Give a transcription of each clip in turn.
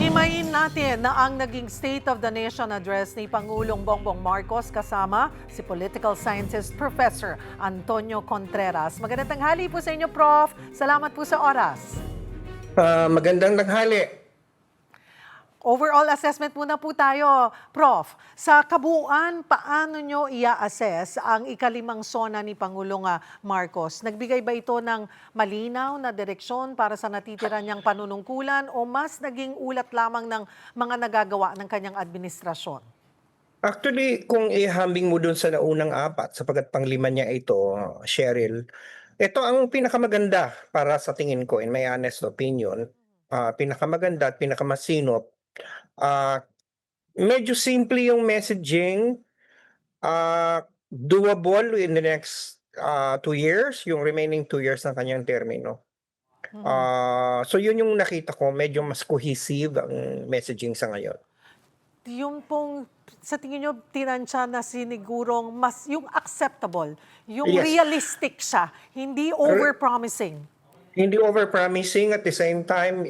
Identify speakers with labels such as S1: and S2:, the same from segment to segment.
S1: Himayin natin na ang naging State of the Nation address ni Pangulong Bongbong Marcos kasama si political scientist Professor Antonio Contreras. Magandang tanghali po sa inyo, Prof. Salamat po sa oras.
S2: Magandang tanghali.
S1: Overall assessment muna po tayo, Prof. Sa kabuuan, paano nyo i-assess ang ikalimang SONA ni Pangulong Marcos? Nagbigay ba ito ng malinaw na direksyon para sa natitira niyang panunungkulan o mas naging ulat lamang ng mga nagagawa ng kanyang administrasyon?
S2: Actually, kung ihambing mo dun sa naunang apat, sapagkat panglima niya ito, Cheryl, ito ang pinakamaganda para sa tingin ko, in my honest opinion. Pinakamaganda at pinakamasinop. Ah, Medyo simple yung messaging, doable in the next 2 years, yung remaining 2 years ng kanyang termino.
S1: Mhm.
S2: So yun yung nakita ko, medyo mas cohesive ang messaging sa ngayon.
S1: Yung pong sa tingin nyo tinansya na sinigurong mas yung acceptable, yung
S2: Yes.
S1: realistic siya, hindi over-promising.
S2: Hindi overpromising, at the same time,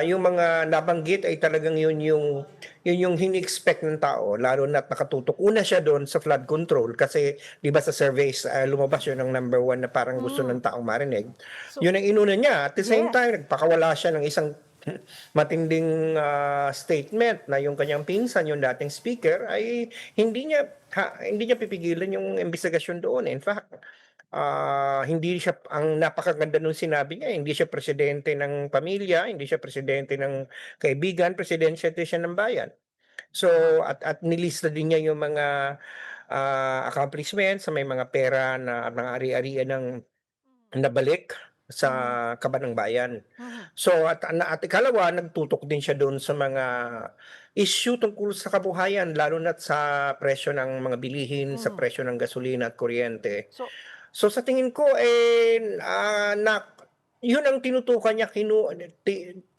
S2: yung mga nabanggit ay talagang yun yung hini-expect ng tao, lalo na't nakatutok una siya doon sa flood control kasi 'di ba sa surveys, lumabas yun ng number one na parang gusto ng taong marinig.
S1: So,
S2: Yun ang inuna niya. At the same
S1: yes.
S2: time, nagpakawala siya ng isang matinding statement na yung kanyang pinsan, yung dating speaker, ay hindi niya pipigilan yung imbestigasyon doon. In fact, hindi siya, ang napakaganda nung sinabi niya, hindi siya presidente ng pamilya, hindi siya presidente ng kaibigan, presidente siya ng bayan. So, at nilista din niya yung mga accomplishments sa may mga pera na mga ari-arian ng nabalik sa
S1: Mhm.
S2: kaban ng bayan.
S1: Mhm.
S2: So, at ikalawa, nagtutok din siya doon sa mga issue tungkol sa kabuhayan, lalo na't sa presyo ng mga bilihin, sa
S1: Mhm.
S2: presyo ng gasolina at kuryente.
S1: So,
S2: So sa tingin ko, yun ang tinutukan niya,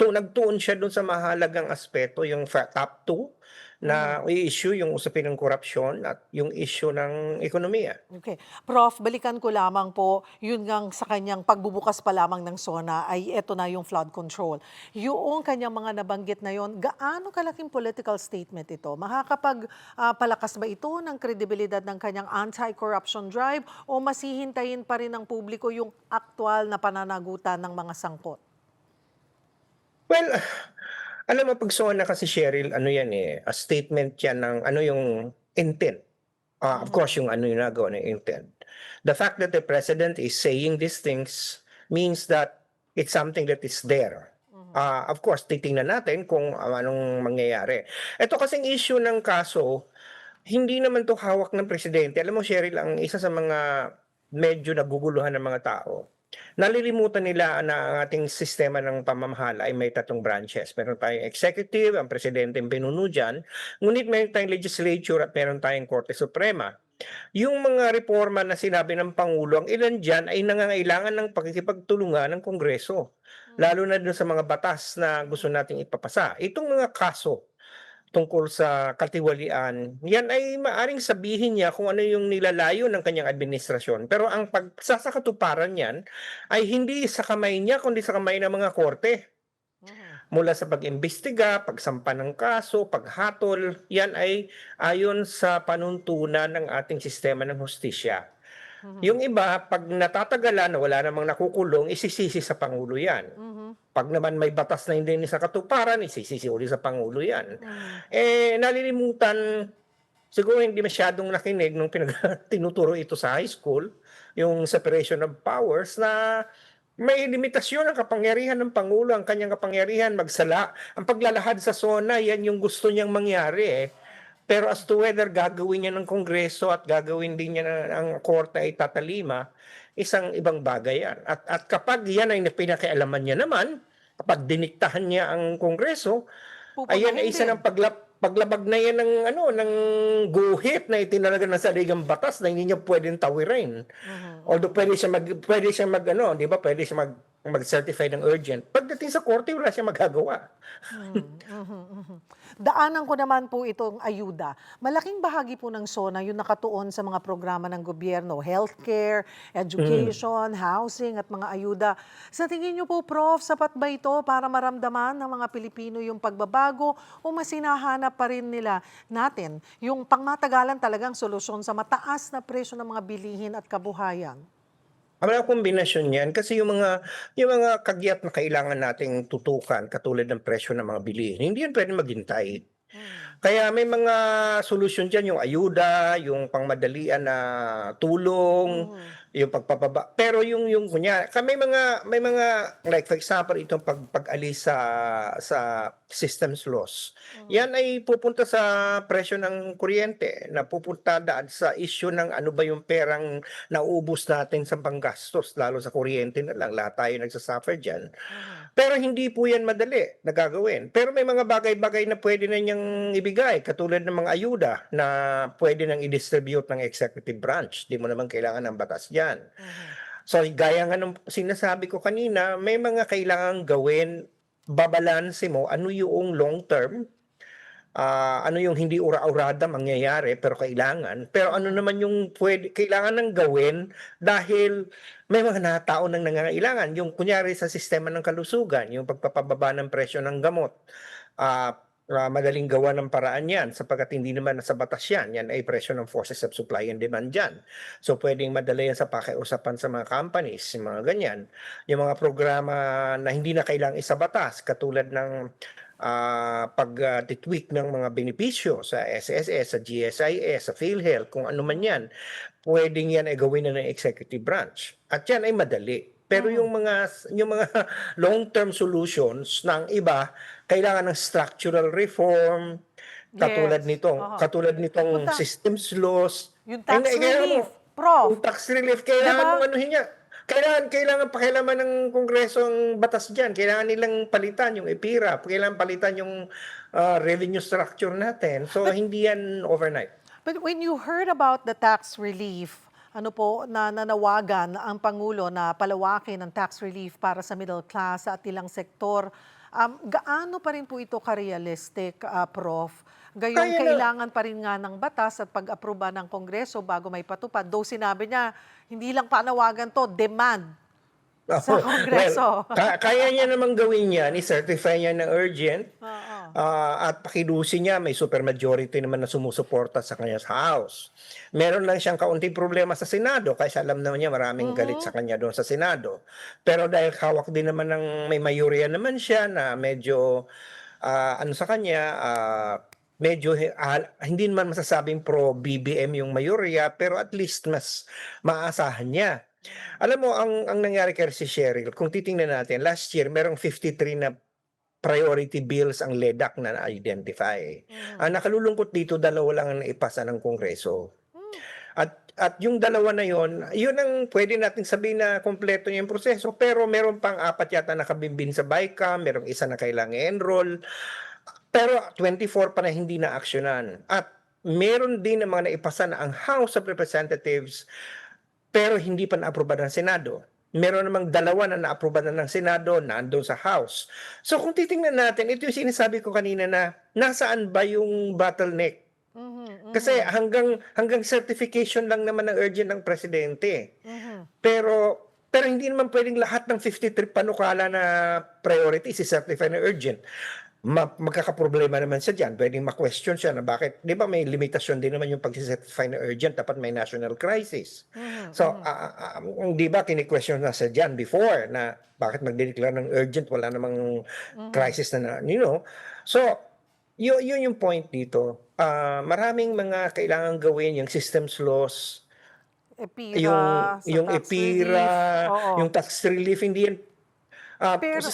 S2: nagtuon siya dun sa mahalagang aspeto, yung top 2
S1: mhm.
S2: na i-issue, yung usapin ng korupsyon at yung issue ng ekonomiya.
S1: Okay. Prof, balikan ko lamang po, yun ngang sa kanyang pagbubukas pa lamang ng SONA ay eto na yung flood control. Yung kanyang mga nabanggit na yon, gaano kalaking political statement ito? Palakas ba ito ng kredibilidad ng kanyang anti-corruption drive o masihintayin pa rin ng publiko yung aktual na pananagutan ng mga sangkot?
S2: Well, alam mo, pag SONA kasi, Cheryl, ano yan a statement yan ng ano yung intent. Of
S1: Mhm.
S2: course, yung ano yung nagawa ng intent. The fact that the president is saying these things means that it's something that is there.
S1: Mhm.
S2: Of course, titingnan natin kung anong mangyayari. Ito kasing issue ng kaso, hindi naman 'to hawak ng presidente. Alam mo, Cheryl, ang isa sa mga medyo naguguluhan ng mga tao, nalilimutan nila na ang ating sistema ng pamamahala ay may 3 branches. Meron tayong executive, ang presidente ang pinuno diyan, ngunit meron tayong legislature at meron tayong Korte Suprema. Yung mga reforma na sinabi ng Pangulo, ang ilan diyan ay nangangailangan ng pakikipagtulungan ng Kongreso, lalo na dun sa mga batas na gusto nating ipapasa. Itong mga kaso tungkol sa katiwalian, yan ay maaring sabihin niya kung ano yung nilalayo ng kanyang administrasyon. Pero ang pagsasakatuparan niyan ay hindi sa kamay niya, kundi sa kamay ng mga korte.
S1: Mhm.
S2: Mula sa pag-imbestiga, pagsampa ng kaso, paghatol, yan ay ayon sa panuntunan ng ating sistema ng hustisya.
S1: Mhm.
S2: Yung iba, 'pag natatagalan na wala namang nakukulong, isisisi sa pangulo 'yan.
S1: Mhm.
S2: 'Pag naman may batas na hindi sa katuparan, isisisi uli sa pangulo 'yan.
S1: Mhm.
S2: Nalilimutan, siguro hindi masyadong nakinig nung tinuturo ito sa high school, yung separation of powers, na may limitasyon ang kapangyarihan ng pangulo, ang kanyang kapangyarihan magsala. Ang paglalahad sa SONA, yan yung gusto niyang mangyari, eh. Pero as to whether gagawin niya ng Kongreso at gagawin din niya ng korte ay tatalima, isang ibang bagay yan. At kapag yan ay pinakialaman niya naman, kapag diniktahan niya ang Kongreso, ayan ay
S1: Pupunahin
S2: isa
S1: din.
S2: ng paglabag na yan ng ano, ng guhit na itinalaga ng saligang batas na hindi niya pwedeng tawirin.
S1: Mhm.
S2: Although
S1: Mhm.
S2: pwede siya mag ano, 'di ba? Pwede siya mag-certify ng urgent. Pagdating sa korte, wala siyang magagawa.
S1: Daanan ko naman po itong ayuda. Malaking bahagi po ng SONA yung nakatuon sa mga programa ng gobyerno, healthcare, education, housing at mga ayuda. Sa tingin niyo po, Prof, sapat ba ito para maramdaman ng mga Pilipino yung pagbabago o mas hinahanap pa rin nila natin yung pangmatagalan talagang solusyon sa mataas na presyo ng mga bilihin at kabuhayan?
S2: Ang kombinasyon niyan kasi yung mga kagyat na kailangan nating tutukan katulad ng presyo ng mga bilihin, hindi yan puwedeng maghintay.
S1: Mm.
S2: Kaya may mga solusyon diyan, yung ayuda, yung pangmadalian na tulong,
S1: Mhm.
S2: yung pagpapaba pero yung may mga like for example itong pag-alis sa systems loss.
S1: Mhm.
S2: Yan ay pupunta sa presyo ng kuryente, napupunta daan sa issue ng ano ba yung perang nauubos natin sa panggastos lalo sa kuryente na lang, lahat tayo nagsa-suffer diyan.
S1: Mhm.
S2: Pero hindi po 'yan madali na gagawin. Pero may mga bagay-bagay na puwede na niyang ibigay katulad ng mga ayuda na puwede nang i-distribute ng executive branch, 'di mo naman kailangan ng batas diyan.
S1: Mhm.
S2: So, gaya nga nung sinasabi ko kanina, may mga kailangang gawin, babalanse mo ano yung long term, ano yung hindi ura-urada mangyayari pero kailangan, pero ano
S1: Mhm.
S2: naman yung kailangan ng gawin dahil may mga tao ng nangangailangan. Yung kunyari sa sistema ng kalusugan, yung pagpapababa ng presyo ng gamot, madaling gawa ng paraan yan sapagkat hindi naman nasa batas yan. Yan ay presyo ng forces of supply and demand dyan. So pwedeng madala yan sa pakiusapan sa mga companies, yung mga ganyan. Yung mga programa na hindi na kailangang isa batas katulad ng pag-tweak ng mga benepisyo sa SSS, sa GSIS, sa PhilHealth, kung ano man yan, puwedeng yan ay gawin na ng executive branch. At yan ay madali. Pero
S1: Mhm.
S2: yung mga long-term solutions ng iba, kailangan ng structural reform, katulad
S1: Yes.
S2: nitong
S1: Oo.
S2: katulad nitong
S1: Punta
S2: systems laws.
S1: yung
S2: Ay,
S1: tax
S2: kailangan mo
S1: relief, Prof,
S2: yung tax relief,
S1: 'di
S2: kailangan
S1: ba?
S2: mong anuhin niya. Kailangan pakialaman ng Kongreso ang batas diyan. Kailangan nilang palitan yung EPIRA, kailangan palitan yung, revenue structure natin. So,
S1: But
S2: hindi yan overnight.
S1: but when you heard about the tax relief, ano po, na nanawagan ang Pangulo na palawakin ang tax relief para sa middle class at ilang sektor, gaano pa rin po ito ka-realistic, Prof? Gayong
S2: Kaya na
S1: kailangan pa rin nga ng batas at pag-aproba ng Kongreso bago may patupad. Though sinabi niya, hindi lang panawagan to, demand sa
S2: well,
S1: Kongreso.
S2: kaya niya namang gawin yan, i-certify niya na urgent,
S1: Oo.
S2: at pakidusin niya may supermajority naman na sumusuporta sa kanya sa House. Meron lang siyang kaunting problema sa Senado kasi alam naman niya maraming galit sa
S1: Mhm.
S2: kanya doon sa Senado. Pero dahil hawak din naman ng may mayorya naman siya na medyo, ano sa kanya, medyo hindi naman masasabing pro BBM yung mayorya pero at least mas maaasahan niya. Alam mo ang nangyari kay si Cheryl kung titingnan natin last year merong 53 na priority bills ang LEDAC na na-identify. Ang
S1: Mhm.
S2: nakalulungkot dito, dalawa lang ang naipasa ng Kongreso.
S1: Hmm.
S2: At yung dalawa na yun ang pwede nating sabihin na kumpleto niya yung proseso, pero meron pang 4 yata nakabimbin sa BICAM, merong isa na kailangang i-enroll, pero 24 pa na hindi naaksiyunan. At meron din ng mga naipasa na ang House of Representatives pero hindi pa naaprobahan ng Senado. Meron namang dalawa na naaprobahan na ng Senado, nando'n sa House. So kung titingnan natin, ito yung sinasabi ko kanina na nasaan ba yung bottleneck?
S1: Mhm.
S2: Kasi
S1: Mhm.
S2: hanggang certification lang naman ng urgent ng presidente.
S1: Mhm.
S2: Pero hindi naman puwedeng lahat ng 53 panukala na priority ise-certify na urgent. Magkakaproblema naman siya diyan, puwedeng ma-question siya na bakit 'di ba may limitasyon din naman yung pagse-certify na urgent, dapat may national crisis.
S1: Mhm.
S2: So,
S1: Mhm.
S2: 'di ba kini-question na siya diyan before na bakit magde-declare ng urgent wala namang
S1: Mhm.
S2: crisis na. So, yun yung point dito. Maraming mga kailangang gawin, yung systems laws,
S1: EPIRA, sa
S2: yung
S1: tax relief,
S2: EPIRA,
S1: oo.
S2: yung tax relief, hindi yan,
S1: Pero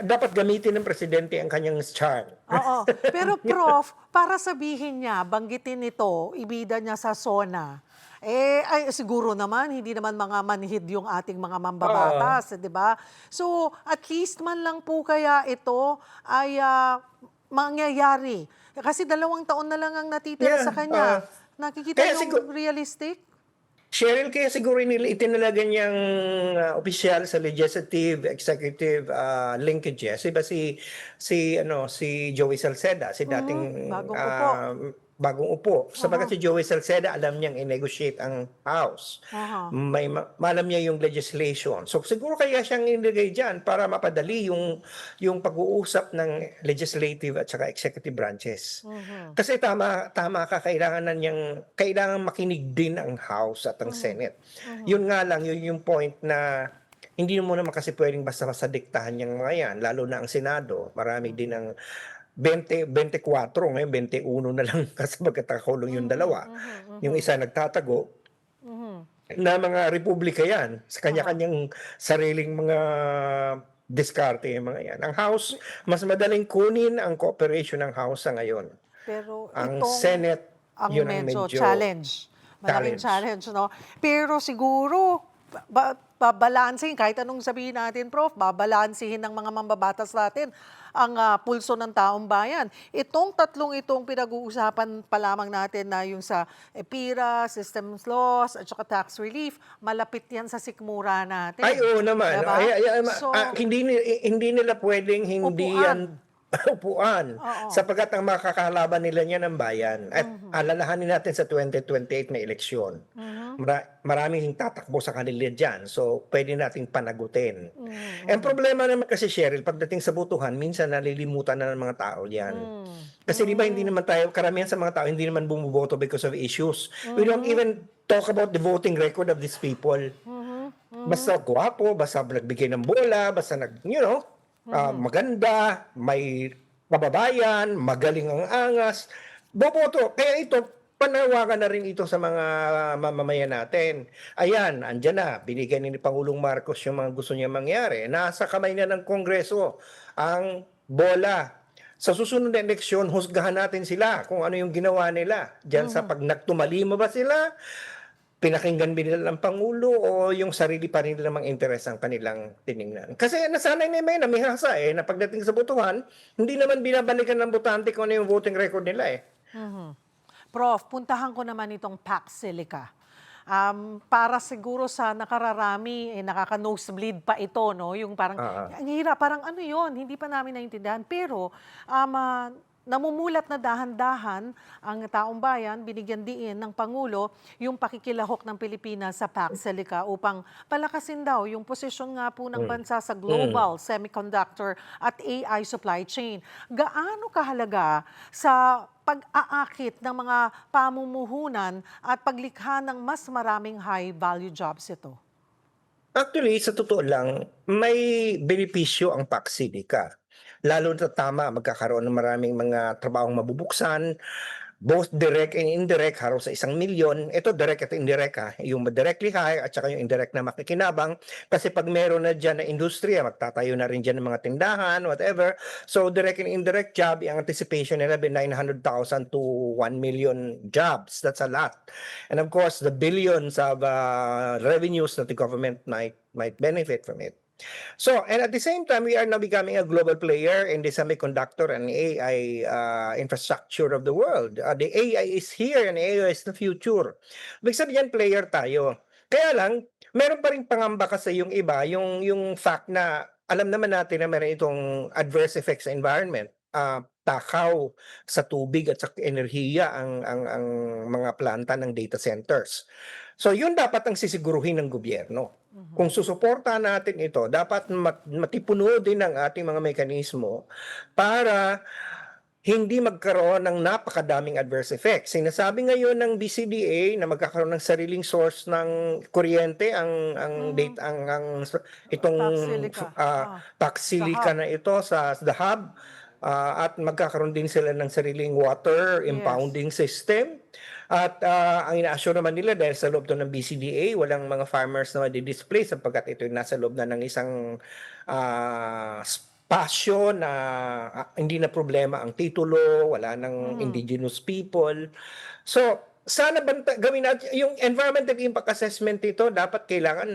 S2: dapat gamitin ng presidente ang kanyang charm.
S1: oo. Pero Prof, para sabihin niya, banggitin nito, ibida niya sa SONA, ay siguro naman hindi naman mga manhid yung ating mga
S2: Oo.
S1: mambabatas, 'di ba? So, at least man lang po kaya ito ay, mangyayari. Kasi 2 taon na lang ang natitira sa
S2: Yeah,
S1: kanya. Nakikita
S2: kaya
S1: yung realistic?
S2: Cheryl, kaya siguro itinalaga niyang opisyal sa legislative, executive linkages. Iba si Joey Salceda, si dating
S1: Bagong upo.
S2: bagong upo. Sabagat
S1: Aha,
S2: si Joey Salceda, alam niyang i-negotiate ang House.
S1: aha.
S2: Alam niya yung legislation. So siguro kaya siyang inilagay diyan para mapadali yung pag-uusap ng legislative at saka executive branches.
S1: Mhm,
S2: Kasi tama tama ka, kailangan makinig din ang House at ang
S1: mhm,
S2: Senate.
S1: mhm.
S2: Yun nga lang, yun yung point na hindi mo naman kasi puwedeng basta-basta diktahan yang mga yan, lalo na ang Senado, marami din ang 24 ngayon 21 na lang kasi magkakakulong yung
S1: Mhm,
S2: dalawa.
S1: mhm,
S2: Yung
S1: mhm,
S2: isa nagtatago
S1: mhm.
S2: na mga Republika yan, sa
S1: Aha.
S2: kanya-kanyang sariling mga diskarte yung mga yan. Ang House,
S1: Pe
S2: mas madaling kunin ang cooperation ng House sa ngayon.
S1: pero
S2: Ang
S1: itong
S2: Senate,
S1: ang
S2: yun ang
S1: medyo
S2: medyo
S1: challenge, malaking
S2: challenge.
S1: challenge 'no? Pero siguro babalansehin kahit anong sabihin natin Prof, babalansehin ng mga mambabatas natin ang, pulso ng taong bayan. Itong tatlong itong pinag-uusapan pa lamang natin na yung sa EPIRA, systems laws at saka tax relief, malapit 'yan sa sikmura
S2: Ay,
S1: natin,
S2: oo
S1: 'di
S2: naman.
S1: ba? So,
S2: Hindi nila puwedeng hindi
S1: upuan,
S2: yan upuan,
S1: oo.
S2: sapagkat ang makakalaban nila niyan ang bayan. At
S1: Mhm,
S2: alalahanin natin sa 2028 na eleksyon,
S1: mhm,
S2: maraming tatakbo sa kanila diyan, so puwede nating panagutin.
S1: mhm,
S2: Ang
S1: mhm.
S2: problema naman kasi, Cheryl, pagdating sa botohan minsan nalilimutan na ng mga tao 'yan.
S1: Hmm,
S2: Kasi 'di ba hindi
S1: mm,
S2: naman tayo, karamihan sa mga tao hindi naman bumoboto because of issues. We don't
S1: mhm,
S2: even talk about the voting record of these people.
S1: mhm, mhm,
S2: Basta gwapo, basta nagbigay ng bola, basta
S1: mhm,
S2: maganda, may kababayan, magaling ang angas, boboto. Kaya ito, panawagan na rin ito sa mga mamamayan natin. Ayan, andiyan na, binigay ni Pangulong Marcos yung mga gusto niya mangyari. Nasa kamay na ng Kongreso ang bola. Sa susunod na eleksyon, husgahan natin sila kung ano yung ginawa nila. Diyan sa
S1: mhm.
S2: pag nagtumalima ba sila, pinakinggan ba nila ng pangulo o yung sarili pa rin nilang interes ang kanilang tiningnan. Kasi nasanay na may namihasa na pagdating sa botohan, hindi naman binabalikan ng botante kung ano yung voting record nila eh.
S1: Mhm. Prof, puntahan ko naman itong Pax Silica. Para siguro sa nakararami, nakaka-nosebleed pa ito, no? Yung parang,
S2: Oo.
S1: ang hirap, parang ano yon hindi pa namin naintindihan. Pero, namumulat na dahan-dahan ang taong bayan, binigyan diin ng Pangulo yung pakikilahok ng Pilipinas sa Pax Silica upang palakasin daw yung posisyon nga po ng
S2: Hmm.
S1: bansa sa
S2: Hmm.
S1: global semiconductor at AI supply chain. Gaano kahalaga sa pag-aakit ng mga pamumuhunan at paglikha ng mas maraming high-value jobs ito?
S2: Actually, sa totoo lang, may benepisyo ang Paxilica. Lalo na tama, magkakaroon ng maraming mga trabahong mabubuksan, both direct and indirect, halos sa 1,000,000. Ito direct at indirect yung directly hire at saka yung indirect na makikinabang. Kasi pag meron na diyan na industriya, magtatayo na rin diyan ng mga tindahan, whatever. So direct and indirect job, ang anticipation nila 900,000 to 1,000,000 jobs. That's a lot. And of course, the billions of revenues that the government might benefit from it. So, and at the same time, we are now becoming a global player in the semiconductor and AI infrastructure of the world. The AI is here and AI is the future. Ibig sabihin, player tayo. Kaya lang, meron pa rin pangamba kasi yung iba, yung fact na alam naman natin na meron itong adverse effects sa environment. Takaw sa tubig at sa enerhiya ang mga planta ng data centers. So yun dapat ang sisiguruhin ng gobyerno. Kung
S1: Mhm.
S2: susuportahan natin ito, dapat matipuno din ang ating mga mekanismo para hindi magkaroon ng napakadaming adverse effects. Sinasabi ngayon ng DCDA na magkakaroon ng sariling source ng kuryente ang
S1: Mhm.
S2: data itong
S1: Pax Silica,
S2: tax
S1: sa hub.
S2: silica na ito sa the hub, at magkakaroon din sila ng sariling water
S1: Yes.
S2: impounding system. At ang ina-assure naman nila dahil sa loob to ng BCDA, walang mga farmers na madi-display sapagkat ito nasa loob na ng isang spasyo na hindi na problema ang titulo, wala ng
S1: Mhm.
S2: indigenous people. So, sana gawin natin yung environmental impact assessment nito, dapat kailangan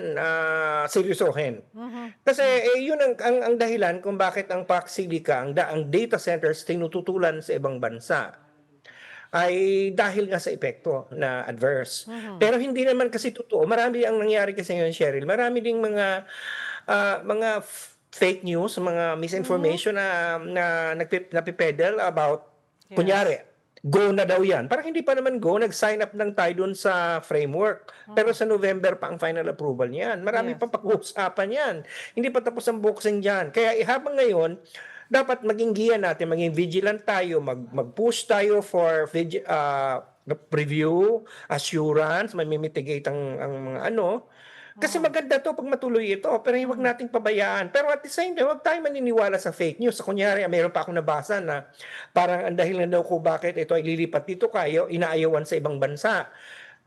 S2: seryosohin.
S1: Mhm.
S2: Kasi
S1: Hmm.
S2: yun ang dahilan kung bakit ang PAC-SILICA, ang data centers tinututulan sa ibang bansa. ay dahil nga sa epekto na adverse. Pero hindi naman kasi totoo. Marami ang nangyari kasi ngayon, Cheryl. Marami ding mga fake news, mga
S1: Mhm.
S2: misinformation na napipedal about,
S1: Yes.
S2: kunyari, go na daw yan. Parang hindi pa naman go, nag-sign up lang tayo dun sa framework. Pero
S1: Mhm.
S2: sa November pa ang final approval niyan. Marami
S1: Yes.
S2: pang pag-uusapan yan. Hindi pa tapos ang boxing dyan. Kaya habang ngayon, dapat maging giya natin, maging vigilant tayo, mag-push tayo for review, assurance, may mitigate ang mga ano. Kasi
S1: Mhm.
S2: maganda 'to 'pag matuloy ito, pero huwag
S1: Mhm.
S2: nating pabayaan. Pero at the same time, huwag tayong maniniwala sa fake news. Kunyari, meron pa akong nabasa na parang ang dahilan daw kung bakit ito ay lilipat dito inaayawan sa ibang bansa.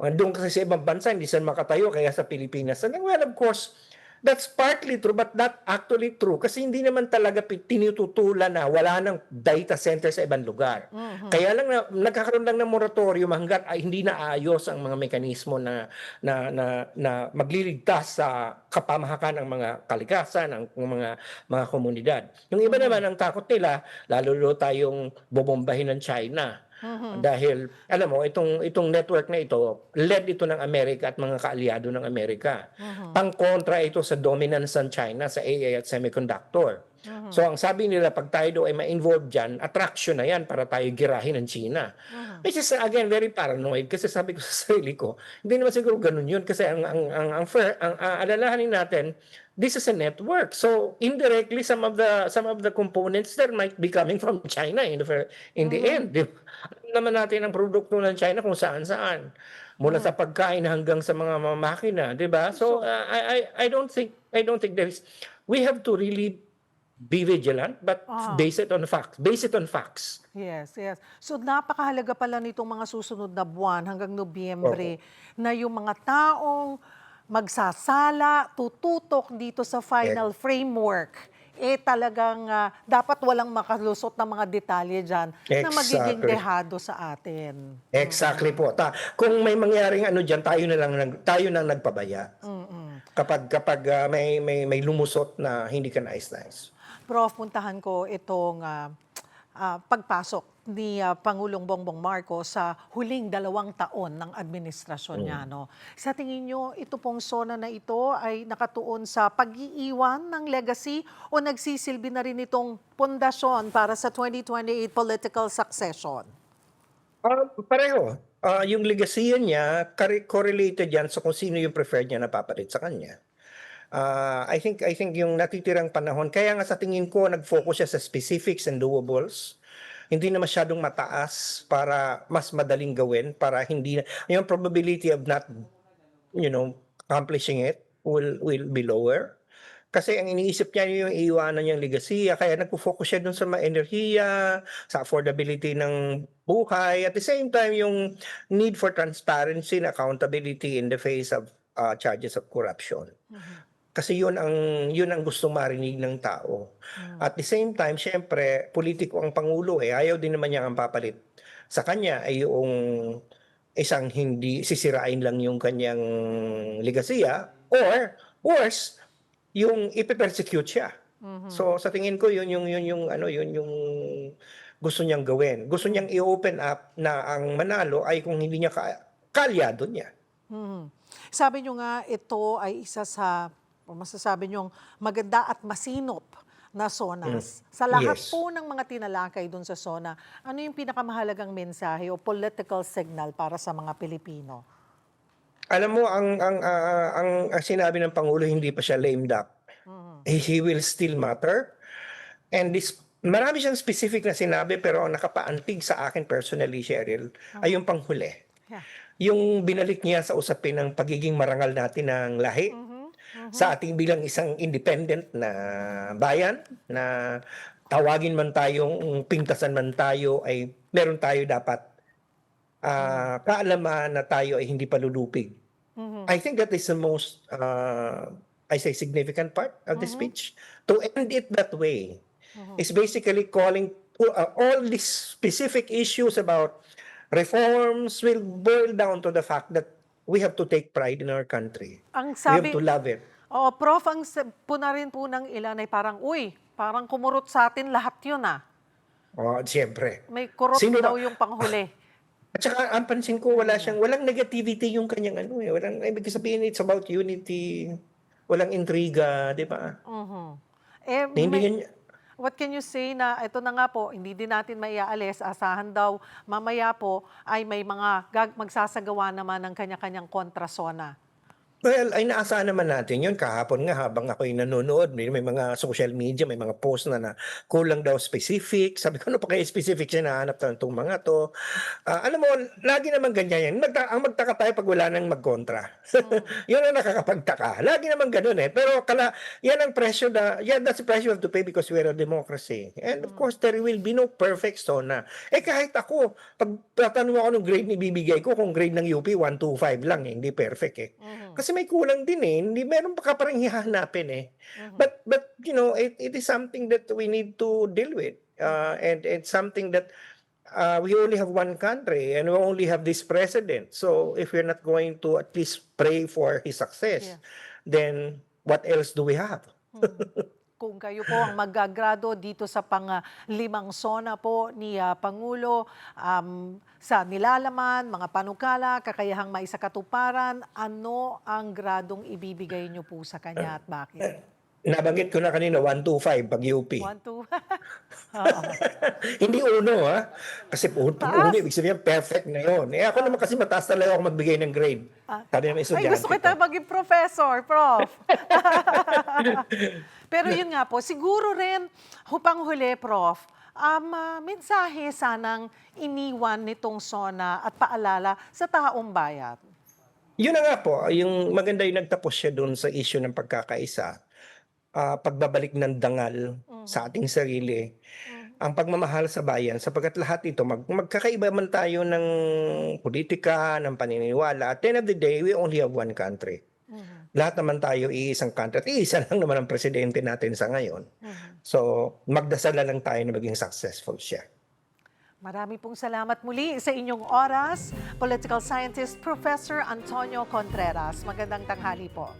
S2: Doon kasi sa ibang bansa hindi sila makatayo kaya sa Pilipinas. And well, of course, that's partly true but not actually true kasi hindi naman talaga tinututulan na wala ng data center sa ibang lugar.
S1: Mhm.
S2: Kaya lang nagkakaroon lang ng moratorium hangga't ay hindi naayos ang mga mekanismo na magliligtas sa kapamahakan ng mga kalikasan, ng mga komunidad. Yung iba naman
S1: Mhm.
S2: ang takot nila, lalo tayong bobombahin ng China.
S1: Mhm.
S2: Dahil alam mo itong network na ito, led ito ng Amerika at mga kaalyado ng Amerika.
S1: Mhm.
S2: Pangkontra ito sa dominance ng China sa AI at semiconductor. So
S1: Mhm.
S2: ang sabi nila, pag tayo daw ay ma-involve diyan, attraction na yan para tayo girahin ng China.
S1: Mhm.
S2: Which is again very paranoid kasi sabi ko sa sarili ko, hindi naman siguro ganun yun kasi ang alalahanin natin, this is a network. So indirectly some of the components there might be coming from China in the
S1: Mhm.
S2: end. Di ba? Alam naman natin ang produkto ng China kung saan-saan. Mula sa
S1: Mhm.
S2: pagkain hanggang sa mga makina, 'di ba? So
S1: So,
S2: I don't think we have to really be vigilant but
S1: ah,
S2: base it on facts. Base it on facts.
S1: yes, yes. So napakahalaga pala nitong mga susunod na buwan hanggang Nobyembre
S2: Opo.
S1: na yung mga taong magsasala, tututok dito sa
S2: Eh,
S1: final framework, talagang dapat walang makalusot na mga detalye diyan na magiging
S2: exactly.
S1: dehado sa atin.
S2: Exactly
S1: Mm.
S2: po. Kung may mangyaring ano diyan, tayo nang nagpabaya.
S1: Mm.
S2: Kapag may lumusot na hindi ka nais-nais.
S1: Prof, puntahan ko itong pagpasok ni Pangulong Bongbong Marcos sa huling 2 taon ng administrasyon niya.
S2: Mm.
S1: No? Sa tingin nyo, ito pong SONA na ito ay nakatuon sa pag-iiwan ng legacy o nagsisilbi na rin itong pundasyon para sa 2028 political succession?
S2: Pareho. Yung legasiya niya correlated yan sa kung sino yung preferred niya na papalit sa kanya. I think yung natitirang panahon kaya nga sa tingin ko nag-focus siya sa specifics and doables. Hindi na masyadong mataas para mas madaling gawin para hindi na yung probability of not, accomplishing it will be lower. Kasi ang iniisip niya yung iiwanan niyang legasiya kaya nagfo-focus siya dun sa mga enerhiya, sa affordability ng buhay, at the same time yung need for transparency and accountability in the face of charges of corruption.
S1: Mhm.
S2: Kasi yun ang gustong marinig ng tao.
S1: Mhm.
S2: At the same time, siyempre politiko ang pangulo, ayaw din naman niya ang papalit sa kanya ay yung isang hindi sisirain lang yung kanyang legasiya or worse, yung ipe-persecute siya.
S1: Mhm.
S2: So sa tingin ko yun yung gusto niyang gawin. Gusto
S1: Mhm.
S2: niyang i-open up na ang manalo ay kung hindi niya kaalyado niya.
S1: Mhm. Sabi niyo nga ito ay isa sa o masasabi niyong maganda at masinop na
S2: Hmm,
S1: SONAs. Sa lahat
S2: yes.
S1: po ng mga tinalakay dun sa SONA, ano yung pinakamahalagang mensahe o political signal para sa mga Pilipino?
S2: Alam mo ang sinabi ng pangulo hindi pa siya lame duck.
S1: Mhm.
S2: He will still matter and marami siyang specific na sinabi pero ang nakapaantig sa akin personally, Cheryl, ay
S1: Mhm.
S2: yung panghuli.
S1: Yeah.
S2: Yung binalik niya sa usapin ng pagiging marangal natin ng lahi
S1: Mhm.
S2: sa
S1: Mhm.
S2: ating bilang isang independent na bayan na tawagin man tayong pintasan man tayo ay meron tayo dapat
S1: Mhm.
S2: kaalaman na tayo ay hindi palulupig.
S1: Mhm.
S2: I think that is the most, I say significant part of the
S1: Mhm.
S2: speech. To end it that way
S1: Mhm.
S2: is basically calling all these specific issues about reforms will boil down to the fact that we have to take pride in our country.
S1: Ang
S2: We have
S1: sabi
S2: to love it.
S1: Oo, Prof, ang puna rin po ng ilan ay parang, "Uy, parang kumurot sa atin lahat 'yun, ah."
S2: Siyempre.
S1: May kurot
S2: Sino
S1: daw
S2: ba
S1: yung panghuli.
S2: At saka ang pansin ko walang negativity yung kanyang ano, eh, ibig sabihin it's about unity, walang intriga, 'di ba?
S1: Mhm. Eh,
S2: Hindi
S1: may
S2: ganyan.
S1: what can you say na ito na nga po, hindi din natin maiaalis, asahan daw mamaya po ay may mga magsasagawa naman ng kanya-kanyang kontrasona.
S2: Well, ay inaasahan naman natin 'yun. Kahapon nga habang ako'y nanonood may mga social media, may mga post na kulang daw specific. Sabi ko, "Ano pa kaya specific hinahanap 'tong mga 'to?" Alam mo lagi naman ganyan 'yan, ang magtaka tayo 'pag wala nang magkontra.
S1: Hmm,
S2: 'Yun ang nakakapagtaka, lagi naman gano'n, eh. Pero 'yan ang presyo that's the price you have to pay because we're a democracy. And of
S1: hmm,
S2: course, there will be no perfect SONA. Eh, kahit ako 'pag tatanong ako nung grade na ibibigay ko kung grade ng UP 125 lang, eh, hindi perfect, eh.
S1: mhm,
S2: Kasi may kulang din, eh, hindi meron ka pa ring hahanapin, eh.
S1: mhm,
S2: But it is something that we need to deal with,
S1: mhm.
S2: and it's something that, we only have one country and we only have this president. So if we're not going to at least pray for his success,
S1: Yeah.
S2: then what else do we have?
S1: Mhm. Kung kayo po ang magagrado dito sa limang sona po ni Pangulo, sa nilalaman, mga panukala, kakayahang maisakatuparan, ano ang gradong ibibigay niyo po sa kanya at bakit?
S2: Nabanggit ko na kanina 125 pag UP.
S1: 1, 2 oo.
S2: Hindi uno, kasi 'pag uno
S1: Taas.
S2: ibig sabihin perfect na yun. Eh, ako naman kasi mataas talaga ako magbigay ng grade.
S1: Ah,
S2: Sabi ng
S1: ay gusto
S2: estudyante
S1: kita
S2: ko.
S1: maging professor, prof. Pero yun nga po, siguro rin, huli, prof, mensahe sanang iniwan nitong SONA at paalala sa taong bayan.
S2: Yun na nga po, yung maganda yung nagtapos siya dun sa issue ng pagkakaisa, pagbabalik ng dangal sa
S1: Mhm,
S2: ating sarili,
S1: mhm,
S2: ang pagmamahal sa bayan sapagkat lahat ito magkakaiba man tayo ng politika, ng paniniwala, at the end of the day, we only have one country.
S1: mhm,
S2: Lahat naman tayo iisang country at iisa lang naman ang presidente natin sa ngayon.
S1: mhm.
S2: So, magdasal na lang tayo na maging successful siya.
S1: Marami pong salamat muli sa inyong oras, Political Scientist Professor Antonio Contreras. Magandang tanghali po.